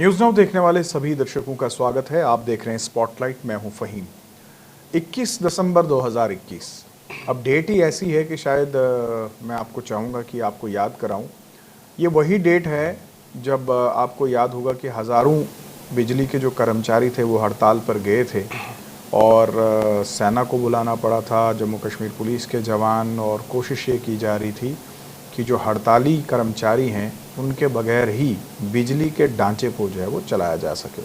News now देखने वाले सभी दर्शकों का स्वागत है। आप देख रहे हैं स्पॉटलाइट, मैं हूं फ़हीम। 21 दिसंबर 2021। अब डेट ही ऐसी है कि शायद मैं आपको चाहूँगा कि आपको याद कराऊं। ये वही डेट है जब आपको याद होगा कि हज़ारों बिजली के जो कर्मचारी थे वो हड़ताल पर गए थे और सेना को बुलाना पड़ा था, जम्मू कश्मीर पुलिस के जवान, और कोशिश ये की जा रही थी कि जो हड़ताली कर्मचारी हैं उनके बगैर ही बिजली के ढांचे को जो है वो चलाया जा सके।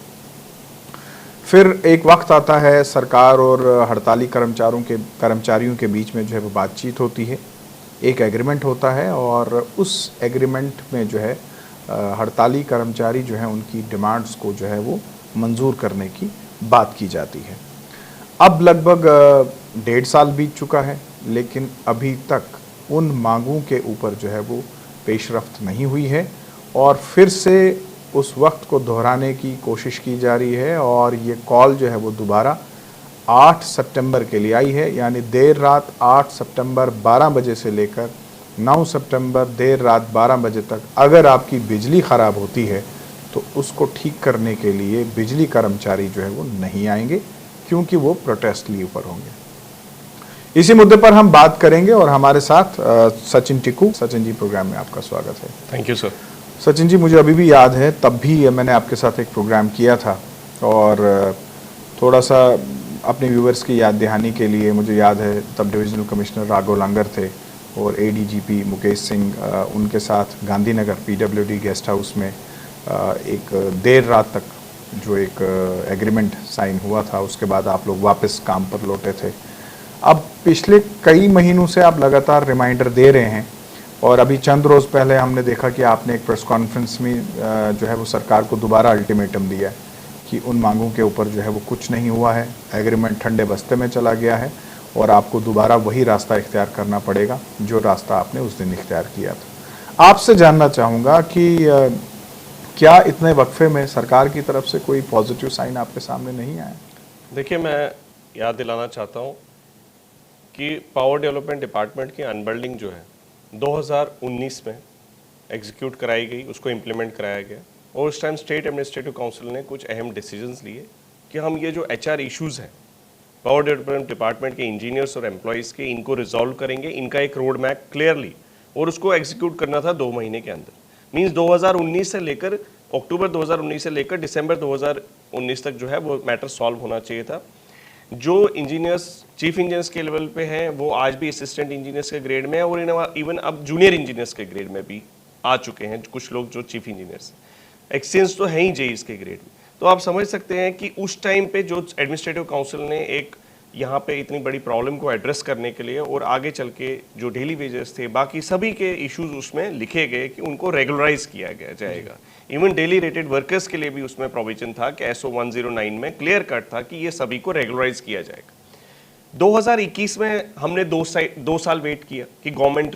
फिर एक वक्त आता है, सरकार और हड़ताली कर्मचारियों के बीच में जो है वो बातचीत होती है, एक एग्रीमेंट होता है और उस एग्रीमेंट में जो है हड़ताली कर्मचारी जो हैं उनकी डिमांड्स को जो है वो मंजूर करने की बात की जाती है। अब लगभग 1.5 साल बीत चुका है, लेकिन अभी तक उन मांगों के ऊपर जो है वो पेशरफ्त नहीं हुई है और फिर से उस वक्त को दोहराने की कोशिश की जा रही है। और ये कॉल जो है वो दोबारा 8 सितंबर के लिए आई है, यानी देर रात 8 सितंबर 12 बजे से लेकर 9 सितंबर देर रात 12 बजे तक अगर आपकी बिजली ख़राब होती है तो उसको ठीक करने के लिए बिजली कर्मचारी जो है वो नहीं आएंगे, क्योंकि वो प्रोटेस्ट लीव पर होंगे। इसी मुद्दे पर हम बात करेंगे और हमारे साथ सचिन टिक्कू। सचिन जी, प्रोग्राम में आपका स्वागत है। Thank you sir. Sachin ji, मुझे अभी भी याद है, तब भी मैंने आपके साथ एक प्रोग्राम किया था और थोड़ा सा अपने व्यूवर्स की याद दहानी के लिए मुझे याद है तब डिविजनल कमिश्नर राघव लांगर थे और एडीजीपी मुकेश सिंह, उनके साथ गांधीनगर पीडब्ल्यूडी गेस्ट हाउस में एक देर रात तक जो एक एग्रीमेंट साइन हुआ था। उसके बाद आप लोग वापस काम पर लौटे थे। अब पिछले कई महीनों से आप लगातार रिमाइंडर दे रहे हैं और अभी चंद रोज़ पहले हमने देखा कि आपने एक प्रेस कॉन्फ्रेंस में जो है वो सरकार को दोबारा अल्टीमेटम दिया है कि उन मांगों के ऊपर जो है वो कुछ नहीं हुआ है, एग्रीमेंट ठंडे बस्ते में चला गया है और आपको दोबारा वही रास्ता इख्तियार करना पड़ेगा जो रास्ता आपने उस दिन इख्तियार किया था। आपसे जानना चाहूँगा कि क्या इतने वक्फे में सरकार की तरफ से कोई पॉजिटिव साइन आपके सामने नहीं आया? देखिए, मैं याद दिलाना चाहता हूँ कि पावर डेवलपमेंट डिपार्टमेंट की अनबल्डिंग जो है 2019 में एग्जीक्यूट कराई गई, उसको इम्प्लीमेंट कराया गया और उस टाइम स्टेट एडमिनिस्ट्रेटिव काउंसिल ने कुछ अहम डिसीजंस लिए कि हम ये जो एचआर इश्यूज़ हैं पावर डेवलपमेंट डिपार्टमेंट के इंजीनियर्स और एम्प्लॉयज़ के, इनको रिजॉल्व करेंगे, इनका एक रोड मैप क्लियरली, और उसको एग्जीक्यूट करना था 2 महीने के अंदर। मीन्स 2019 से लेकर अक्टूबर 2019 से लेकर दिसंबर 2019 तक जो है वो मैटर सॉल्व होना चाहिए था। जो इंजीनियर्स चीफ इंजीनियर्स के लेवल पे हैं वो आज भी असिस्टेंट इंजीनियर्स के ग्रेड में है और इवन अब जूनियर इंजीनियर्स के ग्रेड में भी आ चुके हैं कुछ लोग जो चीफ इंजीनियर्स। एक्सचेंज तो है ही जेईस के ग्रेड में। तो आप समझ सकते हैं कि उस टाइम पे जो एडमिनिस्ट्रेटिव काउंसिल ने एक यहाँ पे इतनी बड़ी प्रॉब्लम को एड्रेस करने के लिए और आगे चल के जो डेली वेजेस थे, बाकी सभी के इश्यूज उसमें लिखे गए कि उनको रेगुलराइज किया गया जाएगा। इवन डेली रेटेड वर्कर्स के लिए भी उसमें प्रोविजन था कि SO 109 में क्लियर कट था कि ये सभी को रेगुलराइज किया जाएगा। 2021 में हमने 2 साल वेट किया कि गवर्नमेंट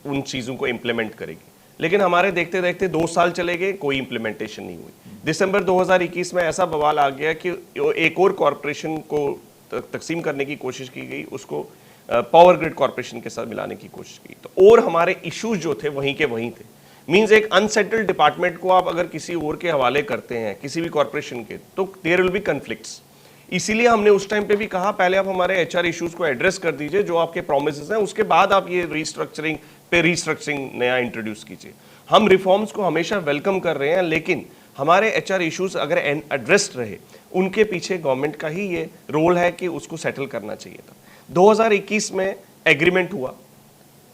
उन चीज़ों को इम्प्लीमेंट करेगी, लेकिन हमारे देखते देखते 2 साल चले गए, कोई इम्प्लीमेंटेशन नहीं हुई। दिसंबर 2021 में ऐसा बवाल आ गया कि एक और कॉरपोरेशन को तकसीम करने की कोशिश की गई, उसको पावर ग्रिड कॉरपोरेशन के साथ मिलाने की कोशिश की। तो और हमारे इश्यूज जो थे वहीं के वहीं थे। मींस एक अनसेटल्ड डिपार्टमेंट को आप अगर किसी और के हवाले करते हैं, किसी भी कॉरपोरेशन के, तो देयर विल बी कन्फ्लिक्ट्स। इसीलिए हमने उस टाइम पे भी कहा पहले आप हमारे एचआर इश्यूज को एड्रेस कर दीजिए, जो आपके प्रोमिसेस हैं, उसके बाद आप ये रीस्ट्रक्चरिंग नया इंट्रोड्यूस कीजिए। हम रिफॉर्म्स को हमेशा वेलकम कर रहे हैं, लेकिन हमारे एचआर इश्यूज अगर एड्रेस्ड रहे, उनके पीछे गवर्नमेंट का ही ये रोल है कि उसको सेटल करना चाहिए था। 2021 में एग्रीमेंट हुआ,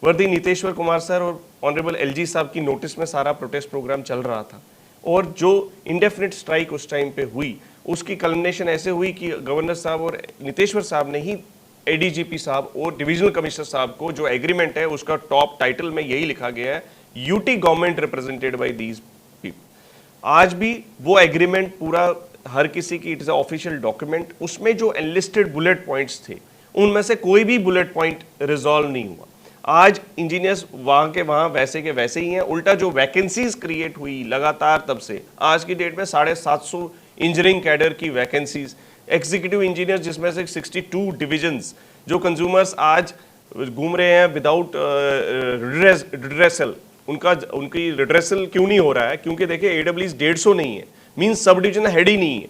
वर्दी नीतेश्वर कुमार सर और ऑनरेबल LG साहब की नोटिस में सारा प्रोटेस्ट प्रोग्राम चल रहा था और जो इंडेफिनिट स्ट्राइक उस टाइम पे हुई, उसकी कल्मिनेशन ऐसे हुई कि गवर्नर साहब और नीतेश्वर साहब ने ही ADGP साहब और डिविजनल कमिश्नर साहब को जो एग्रीमेंट है उसका टॉप टाइटल में यही लिखा गया है, UT government represented by these people. आज भी वो एग्रीमेंट पूरा हर किसी की, इट इज ऑफिशियल डॉक्यूमेंट, उसमें जो एनलिस्टेड बुलेट पॉइंट्स थे उनमें से कोई भी बुलेट पॉइंट रिजॉल्व नहीं हुआ। आज इंजीनियर्स वहाँ के वहाँ वैसे के वैसे ही हैं, उल्टा जो वैकेंसीज क्रिएट हुई लगातार तब से आज की डेट में 750 इंजीनियरिंग कैडर की वैकेंसीज, एग्जीक्यूटिव इंजीनियर जिसमें से 62 डिविजन्स, जो कंज्यूमर्स आज घूम रहे हैं विदाउट रिड्रेसल। उनकी रिड्रेसल क्यों नहीं हो रहा है? क्योंकि देखिए AWS 150 नहीं है, मींस सब डिवीजन हेड ही नहीं है,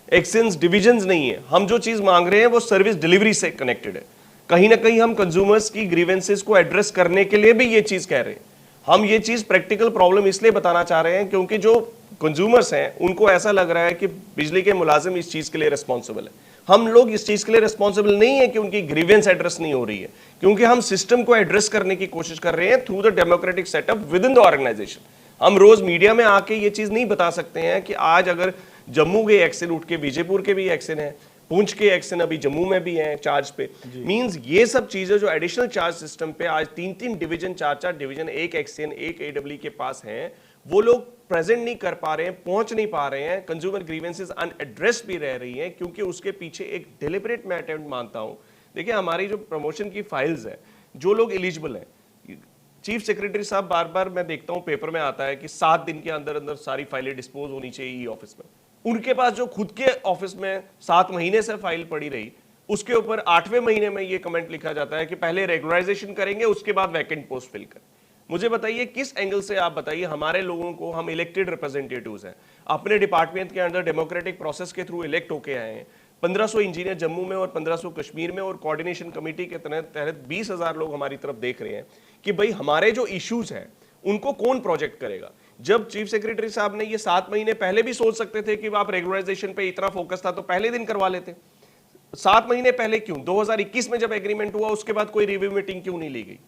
एक्सचेंज डिविजन्स नहीं है। हम जो चीज मांग रहे हैं वो सर्विस डिलीवरी से कनेक्टेड है। कहीं ना कहीं हम कंज्यूमर्स की ग्रीवेंसेस को एड्रेस करने के लिए भी ये चीज कह रहे हैं। हम ये चीज प्रैक्टिकल प्रॉब्लम इसलिए बताना चाह रहे हैं क्योंकि जो कंज्यूमर्स हैं उनको ऐसा लग रहा है कि बिजली के मुलाजिम इस चीज के लिए रिस्पॉन्सिबल है। हम लोग इस चीज के लिए रिस्पॉन्सिबल नहीं है कि उनकी ग्रीवेंस एड्रेस नहीं हो रही है, क्योंकि हम सिस्टम को एड्रेस करने की कोशिश कर रहे हैं through the democratic setup within the organisation. हम रोज मीडिया में आके ये चीज नहीं बता सकते हैं कि आज अगर जम्मू के एक्शन उठ के बीजेपुर के भी एक्शन है, पुंछ के एक्शन अभी जम्मू में भी हैं चार्ज पे। मींस ये सब चीजें जो एडिशनल चार्ज सिस्टम पे आज 3-3 डिवीजन, 4-4 डिवीजन, एक एक्शन, एक एडब्ल्यू के पास हैं, वो लोग प्रेजेंट नहीं कर पा रहे हैं, पहुंच नहीं पा रहे हैं। कंज्यूमर ग्रीवेंसेस अनएड्रेस भी रह रही हैं क्योंकि उसके पीछे एक डिलिबरेट मैं अटेम्प्ट मानता हूं। देखिए हमारी जो प्रमोशन की फाइल्स है, जो लोग एलिजिबल हैं, चीफ सेक्रेटरी साहब बार बार मैं देखता हूं पेपर में आता है कि 7 दिन के अंदर अंदर सारी फाइलें डिस्पोज होनी चाहिए ऑफिस में। उनके पास जो खुद के ऑफिस में 7 महीने से फाइल पड़ी रही, उसके ऊपर 8वें महीने में ये कमेंट लिखा जाता है कि पहले रेगुलराइजेशन करेंगे, उसके बाद वैकेंट पोस्ट फिल करें। मुझे बताइए किस एंगल से आप बताइए हमारे लोगों को, हम इलेक्टेड रिप्रेजेंटेटिव्स हैं, अपने डिपार्टमेंट के अंदर डेमोक्रेटिक प्रोसेस के थ्रू इलेक्ट होके आए हैं। 1500 इंजीनियर जम्मू में और 1500 कश्मीर में और कोऑर्डिनेशन कमेटी के तहत 20,000 लोग हमारी तरफ देख रहे हैं कि भाई हमारे जो इश्यूज हैं उनको कौन प्रोजेक्ट करेगा। जब चीफ सेक्रेटरी साहब ने ये 7 महीने पहले भी सोच सकते थे कि आप रेगुलराइजेशन पे इतना फोकस था तो पहले दिन करवा लेते। 7 महीने पहले क्यों? 2021 में जब एग्रीमेंट हुआ उसके बाद कोई रिव्यू मीटिंग क्यों नहीं ली गई?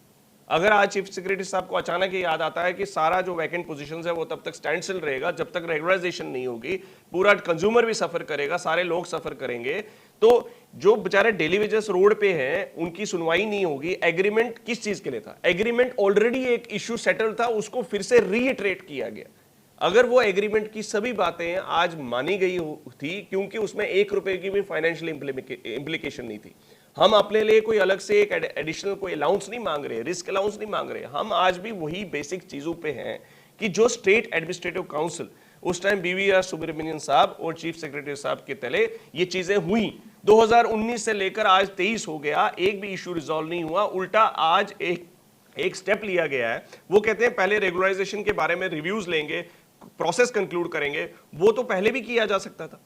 अगर आज चीफ सेक्रेटरी साहब को अचानक ये याद आता है कि सारा जो वैकेंट पोजीशंस है वो तब तक स्टैंड स्टिल रहेगा जब तक रेगुलराइजेशन नहीं होगी, पूरा कंज्यूमर भी सफर करेगा, सारे लोग सफर करेंगे, तो जो बेचारे डेली वेजेस रोड पे हैं उनकी सुनवाई नहीं होगी। एग्रीमेंट किस चीज के लिए था? एग्रीमेंट ऑलरेडी एक इश्यू सेटल था, उसको फिर से रीइटरेट किया गया। अगर वो एग्रीमेंट की सभी बातें आज मानी गई थी, क्योंकि उसमें 1 रुपए की भी फाइनेंशियल इंप्लीकेशन नहीं थी। हम अपने लिए कोई अलग से एक एडिशनल कोई अलाउंस नहीं मांग रहे, रिस्क अलाउंस नहीं मांग रहे। हम आज भी वही बेसिक चीजों पे हैं कि जो स्टेट एडमिनिस्ट्रेटिव काउंसिल उस टाइम BVR सुब्रमण्यन साहब और चीफ सेक्रेटरी साहब के तले ये चीजें हुई। 2019 से लेकर आज 23 हो गया, एक भी इश्यू रिजॉल्व नहीं हुआ। उल्टा आज एक स्टेप लिया गया है। वो कहते हैं पहले रेगुलराइजेशन के बारे में रिव्यूज लेंगे, प्रोसेस कंक्लूड करेंगे। वो तो पहले भी किया जा सकता था।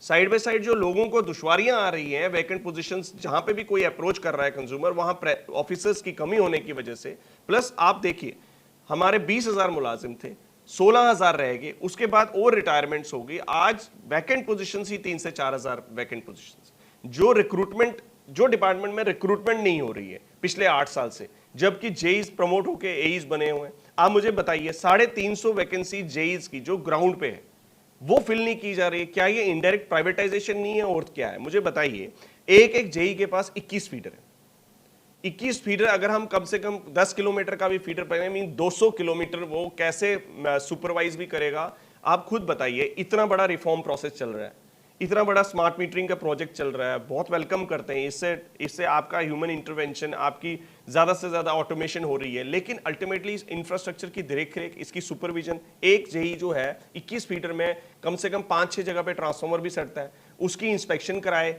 साइड बाय साइड जो लोगों को दुश्वारियां आ रही हैं, वैकेंट पोजीशंस जहां पे भी कोई अप्रोच कर रहा है कंज्यूमर, वहां ऑफिसर्स की कमी होने की वजह से, प्लस आप देखिए हमारे 20,000 मुलाजिम थे, 16,000 रह गए, उसके बाद और रिटायरमेंट्स हो गई। आज वैकेंट पोजीशंस ही 3 से 4,000 वैकेंट पोजीशंस। जो रिक्रूटमेंट, जो डिपार्टमेंट में रिक्रूटमेंट नहीं हो रही है पिछले 8 साल से, जबकि जेईज प्रमोट होकर एईज बने हुए हैं। आप मुझे बताइए 350 वैकेंसी जेईज की जो ग्राउंड पे है वो फिल नहीं की जा रही है। क्या ये इनडायरेक्ट प्राइवेटाइजेशन नहीं है और क्या है? मुझे बताइए, एक जेई के पास 21 फीडर है। 21 फीडर अगर हम कम से कम 10 किलोमीटर का भी फीडर पड़े, मीन 200 किलोमीटर वो कैसे सुपरवाइज भी करेगा? आप खुद बताइए। इतना बड़ा रिफॉर्म प्रोसेस चल रहा है, इतना बड़ा स्मार्ट मीटरिंग का प्रोजेक्ट चल रहा है, बहुत वेलकम करते हैं। इससे आपका ह्यूमन इंटरवेंशन, आपकी ज़्यादा से ज़्यादा ऑटोमेशन हो रही है, लेकिन अल्टीमेटली इस इंफ्रास्ट्रक्चर की देखरेख, इसकी सुपरविजन, एक जेई जो है 21 फीटर में कम से कम 5-6 जगह पे ट्रांसफार्मर भी सटता है, उसकी इंस्पेक्शन कराए।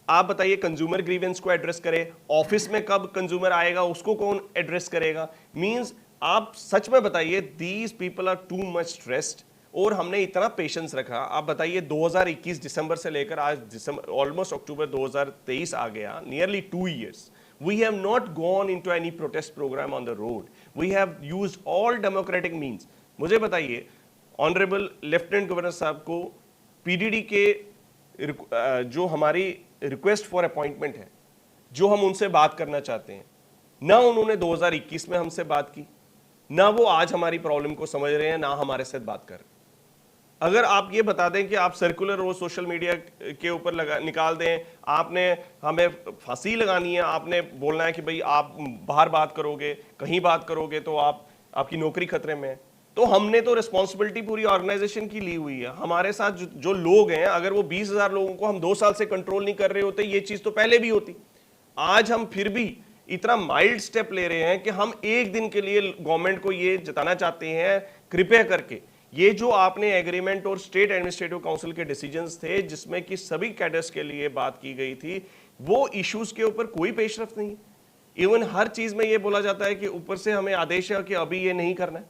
आप बताइए कंज्यूमर ग्रीवेंस को एड्रेस करे, ऑफिस में कब कंज्यूमर आएगा उसको कौन एड्रेस करेगा? मीन्स आप सच में बताइए, these people are too much stressed. और हमने इतना पेशेंस रखा। आप बताइए 2021 दिसंबर से लेकर आज दिसंबर, ऑलमोस्ट अक्टूबर 2023 आ गया, nearly 2 years. We have not gone into any protest program on the road. We have used all democratic means. मुझे बताइए, ऑनरेबल लेफ्टिनेंट गवर्नर साहब को पीडीडी के जो हमारी रिक्वेस्ट फॉर अपॉइंटमेंट है, जो हम उनसे बात करना चाहते हैं, ना उन्होंने 2021 में हमसे बात की, ना वो आज हमारी प्रॉब्लम को समझ रहे हैं, ना हमारे साथ बात कर रहे हैं। अगर आप ये बता दें कि आप सर्कुलर रोज सोशल मीडिया के ऊपर निकाल दें, आपने हमें फांसी लगानी है, आपने बोलना है कि भाई आप बाहर बात करोगे, कहीं बात करोगे तो आपकी नौकरी खतरे में है, तो हमने तो रिस्पॉन्सिबिलिटी पूरी ऑर्गेनाइजेशन की ली हुई है। हमारे साथ जो लोग हैं, अगर वो 20,000 लोगों को हम 2 साल से कंट्रोल नहीं कर रहे होते, ये चीज तो पहले भी होती। आज हम फिर भी इतना माइल्ड स्टेप ले रहे हैं कि हम एक दिन के लिए गवर्नमेंट को ये जताना चाहते हैं, कृपया करके ये जो आपने एग्रीमेंट और स्टेट एडमिनिस्ट्रेटिव काउंसिल के डिसीजंस थे जिसमें कि सभी कैडर्स के लिए बात की गई थी, वो इश्यूज के ऊपर कोई पेशरफ्त नहीं। इवन हर चीज में ये बोला जाता है कि ऊपर से हमें आदेश है कि अभी ये नहीं करना है।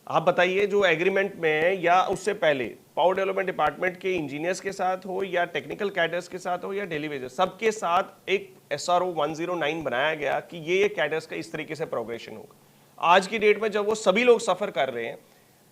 आप बताइए, जो एग्रीमेंट में या उससे पहले पावर डेवलपमेंट डिपार्टमेंट के इंजीनियर्स के साथ हो या टेक्निकल कैडर्स के साथ हो या डेली वेजर, सबके साथ एक SRO 109 बनाया गया कि ये कैडर्स का इस तरीके से प्रोग्रेशन होगा। आज की डेट में जब वो सभी लोग सफर कर रहे हैं,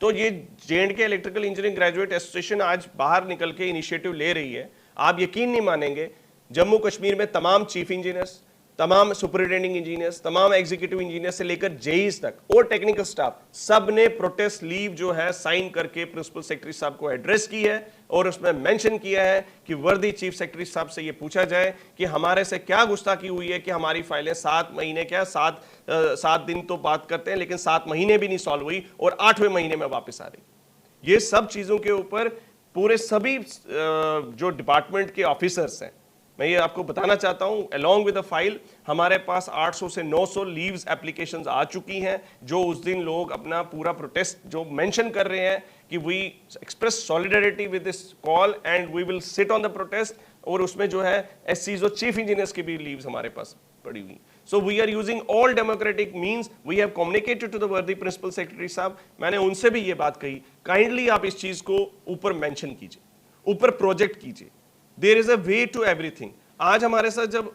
तो ये JNK electrical engineering graduate association आज बाहर निकल के इनिशिएटिव ले रही है। आप यकीन नहीं मानेंगे, जम्मू कश्मीर में तमाम चीफ इंजीनियर्स, तमाम सुपरिटेंडिंग इंजीनियर्स, तमाम एग्जीक्यूटिव इंजीनियर से लेकर जेईस तक और टेक्निकल स्टाफ, सब ने प्रोटेस्ट लीव जो है साइन करके प्रिंसिपल सेक्रेटरी साहब को एड्रेस की है और उसमें मेंशन किया है कि वर्दी चीफ सेक्रेटरी साहब से ये पूछा जाए कि हमारे से क्या गुस्ताखी हुई है कि हमारी फाइलें 7 महीने क्या 7 दिन तो बात करते हैं, लेकिन 7 महीने भी नहीं सॉल्व हुई और 8वें महीने में वापस आ रही। ये सब चीजों के ऊपर पूरे सभी जो डिपार्टमेंट के ऑफिसर्स हैं, मैं ये आपको बताना चाहता हूं, अलॉन्ग विद द फाइल हमारे पास 800 से 900 लीव्स एप्लीकेशंस आ चुकी हैं, जो उस दिन लोग अपना पूरा प्रोटेस्ट जो मेंशन कर रहे हैं कि we express solidarity with this call and we will sit on the protest, और उसमें जो है SCs और चीफ इंजीनियर्स की भी लीव्स हमारे पास पड़ी हुई। So we are using all democratic means, we have communicated to the worthy principal secretary साहब। मैंने उनसे भी ये बात कही, काइंडली आप इस चीज को ऊपर मेंशन कीजिए, ऊपर प्रोजेक्ट कीजिए। There is a way to everything. आज हमारे साथ जब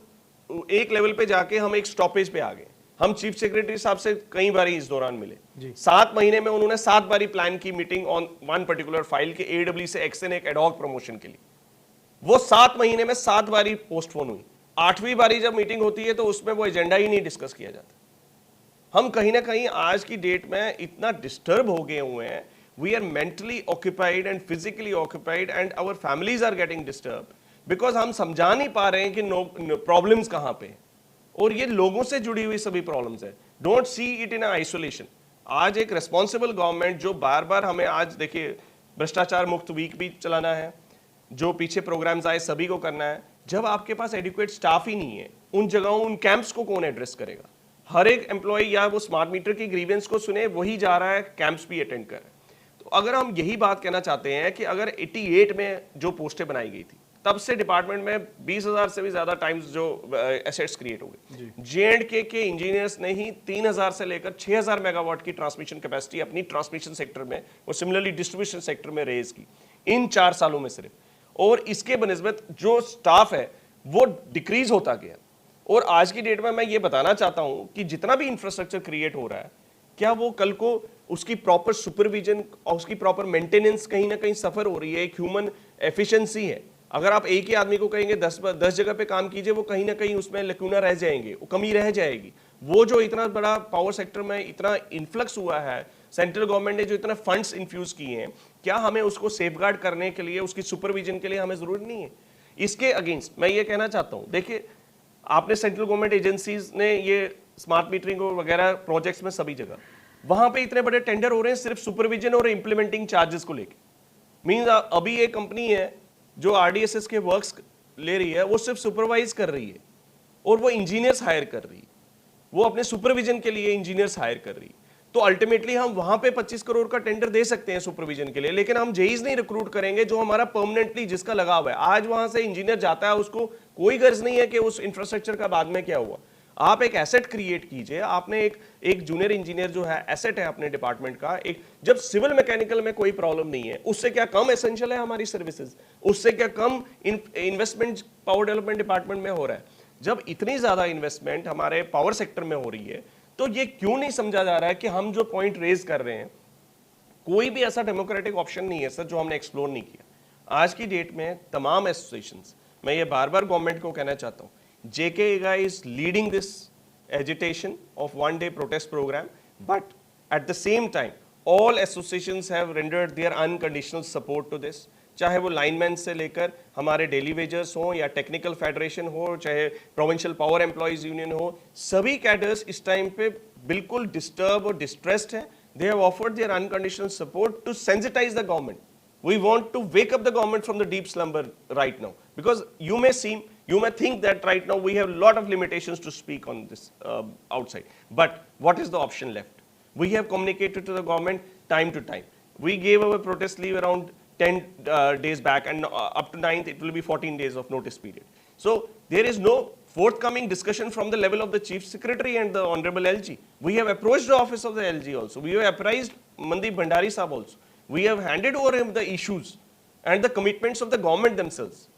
एक लेवल पे जाके हम एक स्टॉपेज पे आ गए, हम चीफ सेक्रेटरी साहब से कई बार इस दौरान मिले। 7 महीने में उन्होंने 7 बारी प्लान की meeting on one particular file के AW से एक्शन एक एडॉक प्रमोशन के लिए। वो 7 महीने में 7 बारी पोस्टपोन हुई। 8वीं बारी जब मीटिंग होती है तो उसमें वो एजेंडा ही नहीं डिस्कस किया जाता। हम कहीं ना कहीं आज की डेट में इतना डिस्टर्ब हो गए हुए हैं, we are mentally occupied and physically occupied and our families are getting disturb because हम समझा नहीं पा रहे हैं कि प्रॉब्लम्स कहां पे हैं, और ये लोगों से जुड़ी हुई सभी प्रॉब्लम्स है। Don't see it in isolation. आज एक रेस्पॉन्सिबल गवर्नमेंट जो बार बार हमें, आज देखिए भ्रष्टाचार मुक्त वीक भी चलाना है, जो पीछे प्रोग्राम्स आए सभी को करना है। जब आपके पास एडिक्वेट स्टाफ ही नहीं है, उन जगहों उन कैंप्स को कौन एड्रेस करेगा? हर एक एम्प्लॉय या वो स्मार्ट मीटर की ग्रीवेंस को सुने वही जा रहा है, कैंप्स भी अटेंड कर रहा है। तो अगर हम यही बात कहना चाहते हैं कि अगर 88 में जो पोस्टें बनाई गई थी, तब से डिपार्टमेंट में 20,000 से भी ज्यादा टाइम्स जो एसेट्स क्रिएट हो गए। JNK के इंजीनियर्स ने ही 3,000 से लेकर 6,000 मेगावाट की ट्रांसमिशन कैपेसिटी अपनी ट्रांसमिशन सेक्टर में और सिमिलरली डिस्ट्रीब्यूशन सेक्टर में रेज की इन 4 सालों में सिर्फ। और इसके बनिस्बत जो स्टाफ है वो डिक्रीज होता गया। और आज की डेट में मैं ये बताना चाहता हूं कि जितना भी इंफ्रास्ट्रक्चर क्रिएट हो रहा है, क्या वो कल को उसकी प्रॉपर सुपरविजन और उसकी प्रॉपर मेंटेनेंस कहीं ना कहीं सफर हो रही है? एक ह्यूमन एफिशिएंसी है। अगर आप एक ही आदमी को कहेंगे 10 जगह पे काम कीजिए, वो कहीं ना कहीं उसमें लकूना रह जाएंगे, वो कमी रह जाएगी। वो जो इतना बड़ा पावर सेक्टर में इतना इन्फ्लक्स हुआ है, सेंट्रल गवर्नमेंट ने जो इतना फंड्स इन्फ्यूज किए हैं, क्या हमें उसको सेफगार्ड करने के लिए, उसकी सुपरविजन के लिए हमें जरूरत नहीं है? इसके अगेंस्ट मैं ये कहना चाहता हूं, देखिए आपने सेंट्रल गवर्नमेंट एजेंसीज ने ये स्मार्ट मीटरिंग वगैरह प्रोजेक्ट्स में सभी जगह वहां पे इतने बड़े टेंडर हो रहे हैं सिर्फ सुपरविजन और इंप्लीमेंटिंग चार्जेस को लेके। मींस अभी एक कंपनी है जो RDSS के वर्क्स ले रही है, वो सिर्फ सुपरवाइज कर रही है और वो इंजीनियर्स हायर कर रही है, वो अपने सुपरविजन के लिए इंजीनियर्स हायर कर रही है। तो अल्टीमेटली हम वहां पे 25 करोड़ का टेंडर दे सकते हैं सुपरविजन के लिए, लेकिन हम जेईज नहीं रिक्रूट करेंगे जो हमारा परमानेंटली जिसका लगाव है। आज वहां से इंजीनियर जाता है, उसको कोई गर्ज नहीं है कि उस इंफ्रास्ट्रक्चर का बाद में क्या हुआ। आप एक एसेट क्रिएट कीजिए। आपने एक जूनियर इंजीनियर जो है एसेट है अपने डिपार्टमेंट का। एक जब सिविल मैकेनिकल में कोई प्रॉब्लम नहीं है, उससे क्या कम एसेंशियल है हमारी सर्विसेज? उससे क्या कम इन्वेस्टमेंट पावर डेवलपमेंट डिपार्टमेंट में हो रहा है? जब इतनी ज्यादा इन्वेस्टमेंट हमारे पावर सेक्टर में हो रही है, तो ये क्यों नहीं समझा जा रहा है कि हम जो पॉइंट रेज कर रहे हैं, कोई भी ऐसा डेमोक्रेटिक ऑप्शन नहीं है सर जो हमने एक्सप्लोर नहीं किया। आज की डेट में तमाम एसोसिएशंस, मैं ये बार बार गवर्नमेंट को कहना चाहता हूँ, JK is leading this agitation of one-day protest program, but at the same time, all associations have rendered their unconditional support to this. चाहे वो लाइनमैन से लेकर हमारे डेली वेजर्स हो या टेक्निकल फेडरेशन हो, चाहे प्रोविंशियल पावर एम्प्लॉइज यूनियन हो, सभी कैडर्स इस टाइम पे बिल्कुल डिस्टर्ब और डिस्ट्रेस्ड हैं। They have offered their unconditional support to sensitise the government. We want to wake up the government from the deep slumber right now, because you may think that right now we have a lot of limitations to speak on this outside, but what is the option left? We have communicated to the government time to time. We gave our protest leave around 10 days back, and up to 9th it will be 14 days of notice period. So there is no forthcoming discussion from the level of the chief secretary and the honorable LG. We have approached the office of the LG also. We have apprised Mandeep Bhandari sahab also. We have handed over him the issues and the commitments of the government themselves.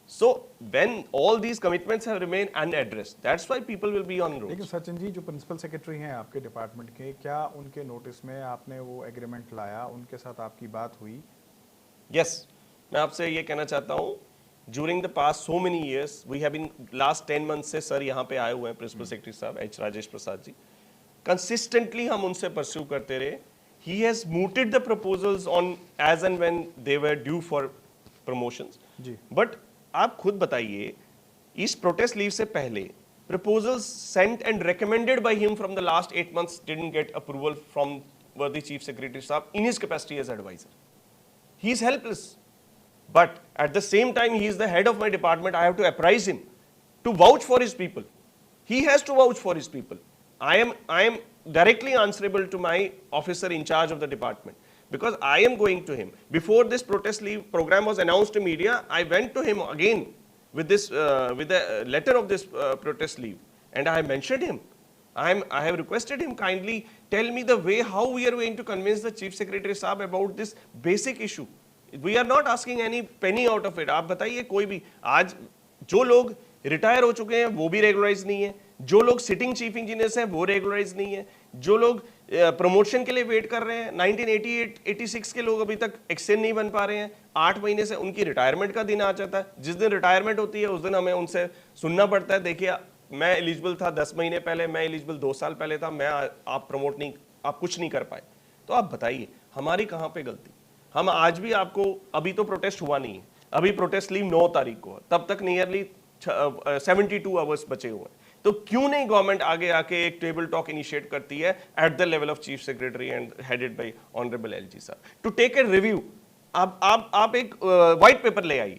So when all these commitments have remained unaddressed, that's why people will be on लेकिन roads. Sachin ji, जो principal secretary हैं आपके department के, क्या उनके notice में आपने वो एग्रीमेंट लाया, उनके साथ आपकी बात हुई? Yes, मैं आपसे ये कहना चाहता हूँ, during the past so many years, we have been last 10 months से सर यहाँ पे आए हुए हैं प्रिंसिपल सेक्रेटरी साहब एच राजेश प्रसाद जी, consistently हम उनसे परस्यू करते रहे. He has mooted the proposals on as and when they were due for promotions. Ji. But आप खुद बताइए, इस प्रोटेस्ट लीव से पहले proposals sent and recommended by him from the last 8 months didn't get approval from worthy chief secretary साहब in his capacity as advisor. He is helpless. But at the same time, he is the head of my department. I have to apprise him to vouch for his people. He has to vouch for his people. I am directly answerable to my officer in charge of the department because I am going to him. Before this protest leave program was announced to media, I went to him again with this with the letter of this protest leave, and I mentioned him. I have requested him, kindly tell me the way how we are going to convince the chief secretary साहब about this basic issue. We are not asking any penny out of it. आप बताइए, कोई भी आज जो लोग retire हो चुके हैं वो भी रेगुलराइज नहीं है, जो लोग सिटिंग चीफ इंजीनियर्स हैं वो रेगुलराइज नहीं है, जो लोग प्रमोशन के लिए वेट कर रहे हैं, 1988-86 के लोग अभी तक एक्सटेंड नहीं बन पा रहे हैं, 8 महीने से उनकी रिटायरमेंट का दिन आ जाता है. जिस दिन रिटायरमेंट होती है उस दिन हमें उनसे सुनना पड़ता है, देखिए मैं एलिजिबल था 10 महीने पहले, मैं एलिजिबल 2 साल पहले था, मैं आप प्रमोट नहीं, आप कुछ नहीं कर पाए. तो आप बताइए हमारी कहाँ पे गलती? हम आज भी आपको, अभी तो प्रोटेस्ट हुआ नहीं है, अभी प्रोटेस्ट लीव 9 तारीख को है, तब तक नियरली 72 आवर्स बचे हुए हैं. तो क्यों नहीं गवर्नमेंट आगे आके एक टेबल टॉक इनिशिएट करती है at the level of chief secretary and headed by honourable LG साहब टू टेक ए रिव्यू. आप एक व्हाइट पेपर ले आइए,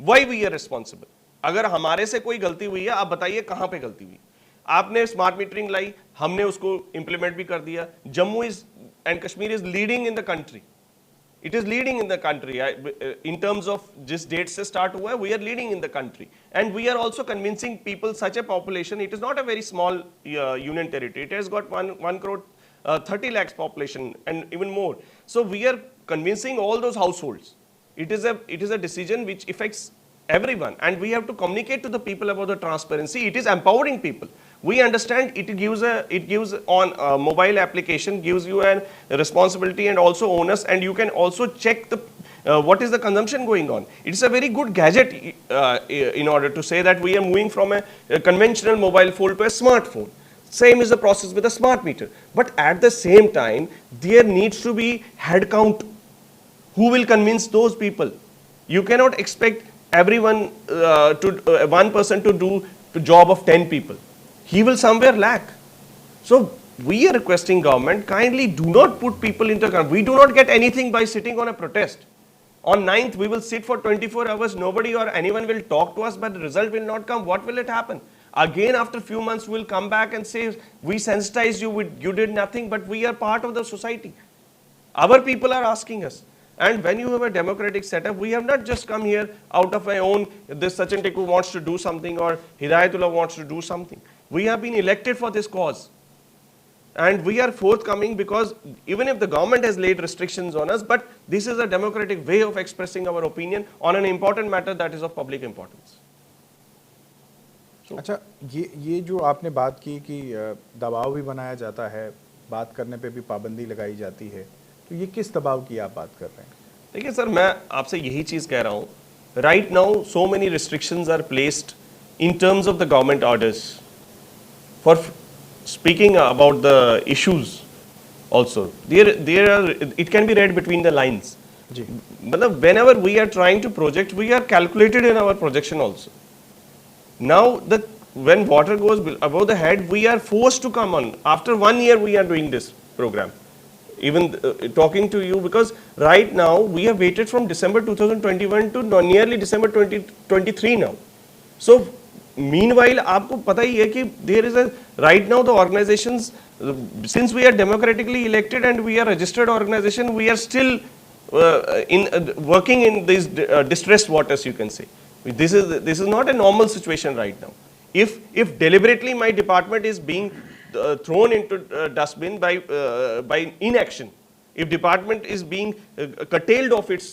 व्हाई वी आर रिस्पॉन्सिबल. अगर हमारे से कोई गलती हुई है आप बताइए कहां पे गलती हुई. आपने स्मार्ट मीटरिंग लाई, हमने उसको इंप्लीमेंट भी कर दिया. Jammu is and Kashmir is leading in the country. It is leading in the country in terms of जिस date से start हुआ है, we are leading in the country, and we are also convincing people. Such a population, it is not a very small union territory. It has got 1 crore 30 lakhs population and even more. So we are convincing all those households. It is a decision which affects everyone, and we have to communicate to the people about the transparency. It is empowering people. We understand it gives on mobile application gives you a responsibility and also onus, and you can also check the what is the consumption going on. It's a very good gadget in order to say that we are moving from a conventional mobile phone to a smartphone. Same is the process with a smart meter. But at the same time, there needs to be head count. Who will convince those people? You cannot expect everyone one person to do the job of 10 people. He will somewhere lack. So we are requesting government, kindly do not put people into account. We do not get anything by sitting on a protest. On 9th, we will sit for 24 hours. Nobody or anyone will talk to us, but the result will not come. What will it happen? Again, after a few months, we will come back and say, we sensitized you, you did nothing, but we are part of the society. Our people are asking us. And when you have a democratic setup, we have not just come here out of our own, this Sachin Teku wants to do something or Hidayatullah wants to do something. We have been elected for this cause. And we are forthcoming because even if the government has laid restrictions on us, but this is a democratic way of expressing our opinion on an important matter that is of public importance. अच्छा, ये जो आपने बात की कि दबाव भी बनाया जाता है, बात करने पे भी पाबंदी लगाई जाती है, तो ये किस दबाव की आप बात कर रहे हैं? देखिए सर, मैं आपसे यही चीज़ कह रहा हूँ. Right now, so many restrictions are placed in terms of the government orders for speaking about the issues also. There are, it can be read between the lines. जी. मतलब whenever we are trying to project, we are calculated in our projection also. Now, when water goes above the head, we are forced to come on. After 1 year, we are doing this program. Even talking to you, because right now, we have waited from December 2021 to nearly December 2023 now. So, meanwhile, आपको पता ही है कि there is a, right now the organizations, since we are democratically elected and we are registered organization, we are still working in these distressed waters, you can say. This is not a normal situation right now. If deliberately my department is being thrown into dustbin by inaction, if department is being curtailed of its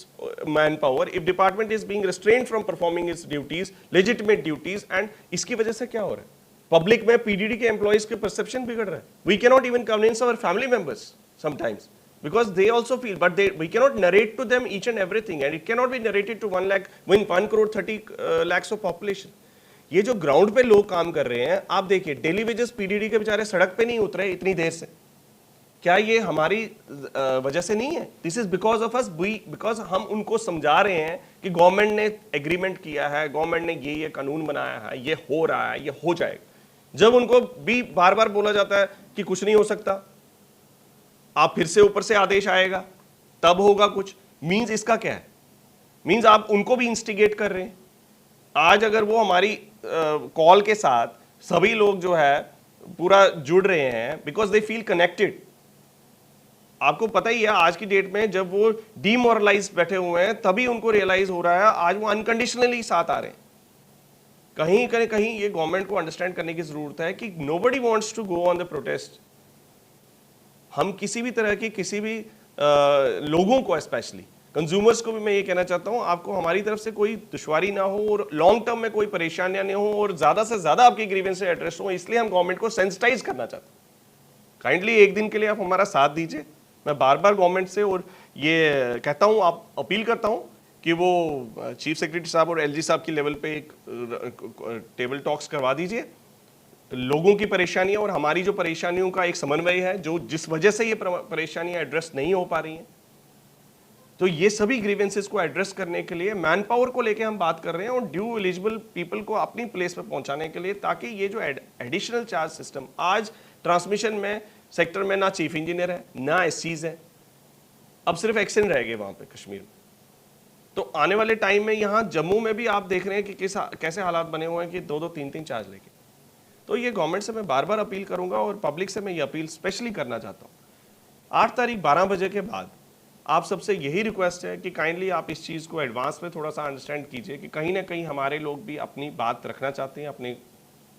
manpower, if department is being restrained from performing its duties, legitimate duties, and इसकी वजह से क्या हो रहा है? Public में PDD के employees के परसेप्शन बिगड़ रहा है. We cannot even convince our family members sometimes because they also feel, but we cannot narrate to them each and everything, and it cannot be narrated to 1 crore 30 lakhs of population. ये जो ground पे लोग काम कर रहे हैं, आप देखिए डेली वेजेस पीडीडी के बेचारे सड़क पे नहीं उतरे इतनी देर से. क्या ये हमारी वजह से नहीं है? This is because of us, because हम उनको समझा रहे हैं कि गवर्नमेंट ने एग्रीमेंट किया है, गवर्नमेंट ने ये कानून बनाया है, ये हो रहा है, ये हो जाएगा. जब उनको भी बार बार बोला जाता है कि कुछ नहीं हो सकता, आप फिर से ऊपर से आदेश आएगा, तब होगा कुछ. मींस इसका क्या है? मींस आप उनको भी इंस्टिगेट कर रहे हैं. आज अगर वो हमारी कॉल के साथ सभी लोग जो है पूरा जुड़ रहे हैं बिकॉज दे फील कनेक्टेड. आपको पता ही है आज की डेट में जब वो डीमोरलाइज बैठे हुए हैं तभी उनको रियलाइज हो रहा है, आज वो अनकंडीशनली साथ आ रहे हैं. कहीं ये गवर्नमेंट को अंडरस्टैंड करने की जरूरत है कि nobody wants to go on the protest. हम किसी भी तरह की किसी भी लोगों को, स्पेशली कंज्यूमर्स को भी मैं ये कहना चाहता हूं, आपको हमारी तरफ से कोई दुश्वारी ना हो और लॉन्ग टर्म में कोई परेशानियां नहीं हो और ज्यादा से ज्यादा आपकी ग्रीवेंस एड्रेस हो, इसलिए हम गवर्नमेंट को सेंसिटाइज करना चाहते हैं. काइंडली एक दिन के लिए आप हमारा साथ दीजिए. मैं बार बार गवर्नमेंट से और ये कहता हूं, आप अपील करता हूं कि वो चीफ सेक्रेटरी साहब और एलजी साहब की लेवल पे एक टेबल टॉक्स करवा दीजिए. लोगों की परेशानियां और हमारी जो परेशानियों का एक समन्वय है, जो जिस वजह से ये परेशानियां एड्रेस नहीं हो पा रही हैं, तो ये सभी ग्रीवेंसेस को एड्रेस करने के लिए मैन पावर को लेके हम बात कर रहे हैं और ड्यू एलिजिबल पीपल को अपनी प्लेस पे पहुंचाने के लिए, ताकि ये जो एडिशनल चार्ज सिस्टम, आज ट्रांसमिशन में सेक्टर में ना चीफ इंजीनियर है ना एससीज है, अब सिर्फ एक्शन रह गए वहां पे कश्मीर में. तो आने वाले टाइम में यहाँ जम्मू में भी आप देख रहे हैं कि कैसे हालात बने हुए हैं कि 2-2 3-3 चार्ज लेके. तो ये गवर्नमेंट से मैं बार बार अपील करूंगा और पब्लिक से मैं ये अपील स्पेशली करना चाहता हूँ. 8 तारीख 12 बजे के बाद आप सबसे यही रिक्वेस्ट है कि काइंडली आप इस चीज़ को एडवांस में थोड़ा सा अंडरस्टैंड कीजिए कि कहीं ना कहीं हमारे लोग भी अपनी बात रखना चाहते हैं, अपनी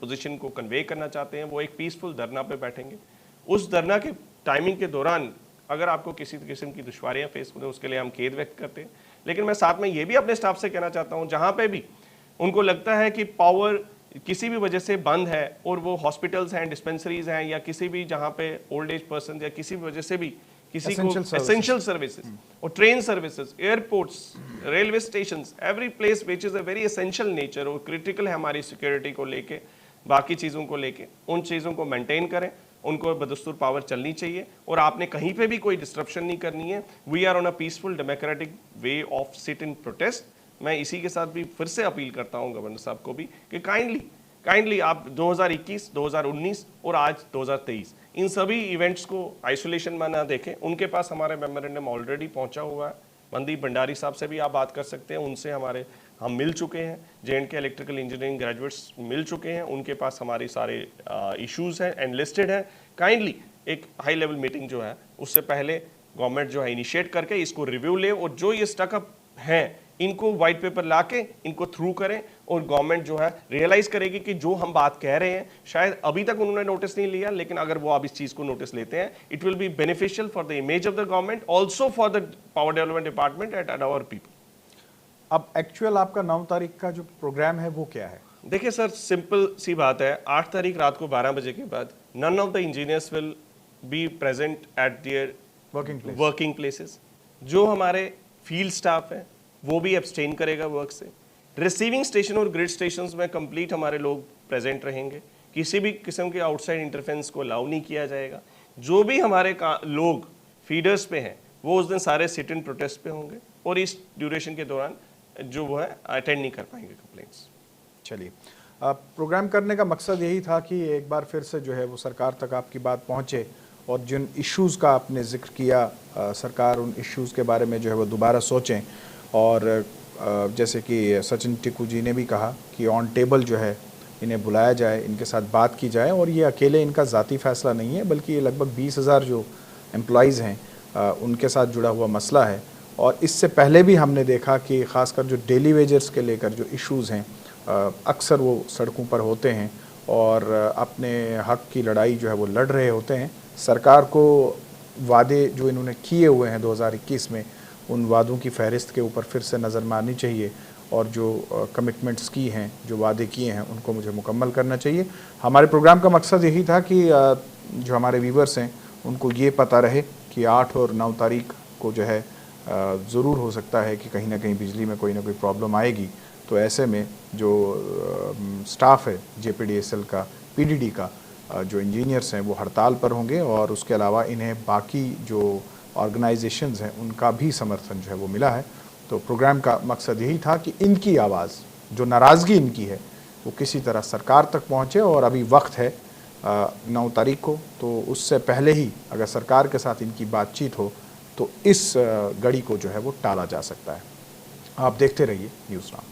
पोजीशन को कन्वे करना चाहते हैं. वो एक पीसफुल धरना पे बैठेंगे. उस धरना के टाइमिंग के दौरान अगर आपको किसी किस्म की दुश्वारियाँ फेस होती हैं, उसके लिए हम खेद व्यक्त करते हैं. लेकिन मैं साथ में ये भी अपने स्टाफ से कहना चाहता हूँ, जहाँ पे भी उनको लगता है कि पावर किसी भी वजह से बंद है और वो हॉस्पिटल्स हैं, डिस्पेंसरीज हैं, या किसी भी जहाँ पे ओल्ड एज पर्सन या किसी भी वजह से भी किसी को एसेंशियल सर्विसेज और train services, airports, railway stations, every place which is a very essential nature और क्रिटिकल है हमारी सिक्योरिटी को लेके, बाकी चीज़ों को लेके, उन चीज़ों को मेंटेन करें. उनको बदस्तूर पावर चलनी चाहिए और आपने कहीं पे भी कोई डिस्ट्रप्शन नहीं करनी है. We are on a peaceful democratic way of sit in protest. मैं इसी के साथ भी फिर से अपील करता हूं गवर्नर साहब को भी कि काइंडली आप 2021, 2019 और आज 2023 इन सभी इवेंट्स को आइसोलेशन में ना देखें. उनके पास हमारे मेमोरेंडम ऑलरेडी पहुंचा हुआ है. मनदीप भंडारी साहब से भी आप बात कर सकते हैं, उनसे हम मिल चुके हैं. जेएंडके इलेक्ट्रिकल इंजीनियरिंग ग्रेजुएट्स मिल चुके हैं, उनके पास हमारे सारे इश्यूज हैं एंड लिस्टेड हैं. काइंडली एक हाई लेवल मीटिंग जो है उससे पहले गवर्नमेंट जो है इनिशिएट करके इसको रिव्यू ले और जो ये स्टकअप हैं इनको व्हाइट पेपर लाके इनको थ्रू करें और गवर्नमेंट जो है रियलाइज करेगी कि जो हम बात कह रहे हैं शायद अभी तक उन्होंने नोटिस नहीं लिया, लेकिन अगर वो अब इस चीज को नोटिस लेते हैं, it will be beneficial for the image of the government, also for the power development department at our people. अब एक्चुअल आपका 9 तारीख का जो प्रोग्राम है वो क्या है? देखिए सर, सिंपल सी बात है. 8 तारीख रात को 12 बजे के बाद none of the engineers will be present at their working places. जो हमारे फील्ड स्टाफ है वो भी एब्सटेन करेगा वर्क से. रिसीविंग स्टेशन और ग्रिड स्टेशंस में कंप्लीट हमारे लोग प्रेजेंट रहेंगे. किसी भी किस्म के आउटसाइड इंटरफेरेंस को अलाउ नहीं किया जाएगा. जो भी हमारे लोग फीडर्स पे हैं वो उस दिन सारे सिट इन प्रोटेस्ट पे होंगे और इस ड्यूरेशन के दौरान जो वो है अटेंड नहीं कर पाएंगे कंप्लेंट्स. चलिए, प्रोग्राम करने का मकसद यही था कि एक बार फिर से जो है वो सरकार तक आपकी बात पहुंचे और जिन इश्यूज़ का आपने जिक्र किया, सरकार उन इश्यूज़ के बारे में जो है वो दोबारा सोचें. और जैसे कि सचिन टिक्कू जी ने भी कहा कि ऑन टेबल जो है इन्हें बुलाया जाए, इनके साथ बात की जाए. और ये अकेले इनका ज़ाती फ़ैसला नहीं है, बल्कि ये लगभग 20,000 जो एम्प्लॉइज़ हैं उनके साथ जुड़ा हुआ मसला है. और इससे पहले भी हमने देखा कि ख़ासकर जो डेली वेजर्स के लेकर जो इश्यूज़ हैं अक्सर वो सड़कों पर होते हैं और अपने हक़ की लड़ाई जो है वो लड़ रहे होते हैं. सरकार को वादे जो इन्होंने किए हुए हैं 2021 में, उन वादों की फहरिस्त के ऊपर फिर से नज़र मारनी चाहिए और जो कमिटमेंट्स की हैं, जो वादे किए हैं, उनको मुझे मुकम्मल करना चाहिए। हमारे प्रोग्राम का मकसद यही था कि जो हमारे व्यूवर्स हैं उनको ये पता रहे कि 8 और 9 तारीख को जो है ज़रूर हो सकता है कि कहीं ना कहीं बिजली में कोई ना कोई प्रॉब्लम आएगी। तो ऐसे में जो स्टाफ है JPDSL का, PDD का, जो इंजीनियर्स हैं वो हड़ताल पर होंगे और उसके अलावा इन्हें बाकी जो ऑर्गेनाइजेशंस हैं उनका भी समर्थन जो है वो मिला है। तो प्रोग्राम का मकसद यही था कि इनकी आवाज़, जो नाराज़गी इनकी है, वो किसी तरह सरकार तक पहुँचे। और अभी वक्त है 9 तारीख को, तो उससे पहले ही अगर सरकार के साथ इनकी बातचीत हो तो इस घड़ी को जो है वो टाला जा सकता है। आप देखते रहिए न्यूज़ नाउ।